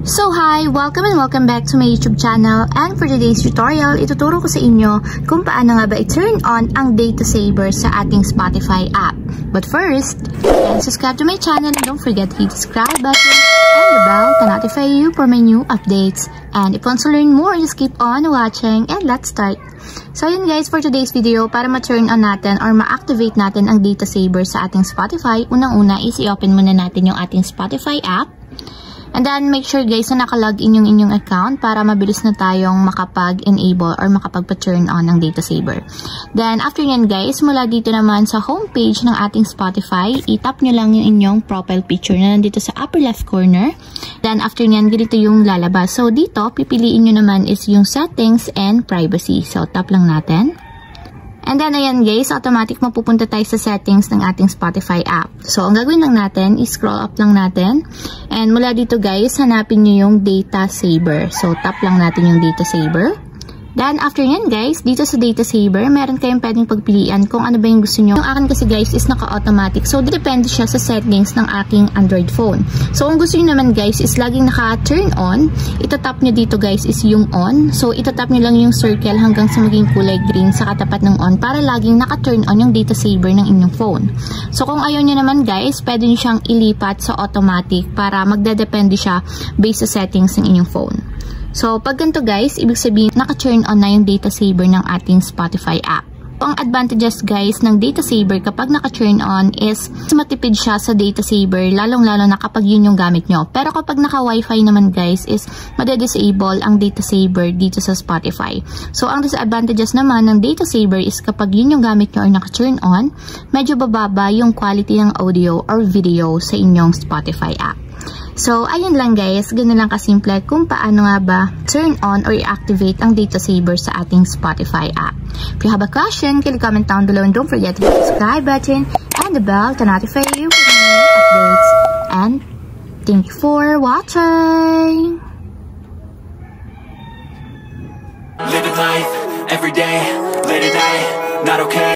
So hi! Welcome and welcome back to my YouTube channel, and for today's tutorial, ituturo ko sa inyo kung paano nga ba i-turn on ang data saver sa ating Spotify app. But first, subscribe to my channel and don't forget to hit the subscribe button and the bell to notify you for my new updates. And if you want to learn more, just keep on watching and let's start. So yun guys, for today's video, para ma-turn on natin or ma-activate natin ang data saver sa ating Spotify, unang-una is i-open muna natin yung ating Spotify app. And then, make sure guys na nakalog in yung inyong account para mabilis na tayong makapag-enable or makapag-turn on ng data saver. Then, after yan guys, mula dito naman sa homepage ng ating Spotify, itap nyo lang yung inyong profile picture na nandito sa upper left corner. Then, after yan, ganito yung lalabas. So, dito, pipiliin nyo naman is yung settings and privacy. So, tap lang natin. And then, ayan guys, automatic mapupunta tayo sa settings ng ating Spotify app. So, ang gagawin lang natin, is-scroll up lang natin. And mula dito guys, hanapin nyo yung data saver. So, tap lang natin yung data saver. Then, after yan guys, dito sa data saver, meron kayong pwedeng pagpilian kung ano ba yung gusto nyo. Yung akin kasi guys is naka-automatic. So, depende siya sa settings ng aking Android phone. So, kung gusto nyo naman guys is laging naka-turn on, itatap nyo dito guys is yung on. So, itatap nyo lang yung circle hanggang sa maging kulay green sa katapat ng on para laging naka-turn on yung data saver ng inyong phone. So, kung ayaw nyo naman guys, pwede nyo siyang ilipat sa automatic para magdadepende siya based sa settings ng inyong phone. So, pag ganito guys, ibig sabihin naka-turn on na yung data saver ng ating Spotify app. Ang advantages guys ng data saver kapag naka-turn on is matipid siya sa data saver, lalong-lalo na kapag yun yung gamit nyo. Pero kapag naka-wifi naman guys is madedisable ang data saver dito sa Spotify. So, ang disadvantages naman ng data saver is kapag yun yung gamit nyo or naka-turn on, medyo bababa yung quality ng audio or video sa inyong Spotify app. So, ayun lang guys, ganun lang kasimple kung paano nga ba turn on or i-activate ang data saver sa ating Spotify app. If you have a question, can you comment down below and don't forget to hit the subscribe button and the bell to notify you for new updates. And thank you for watching! Living life, every day, late at night, not okay.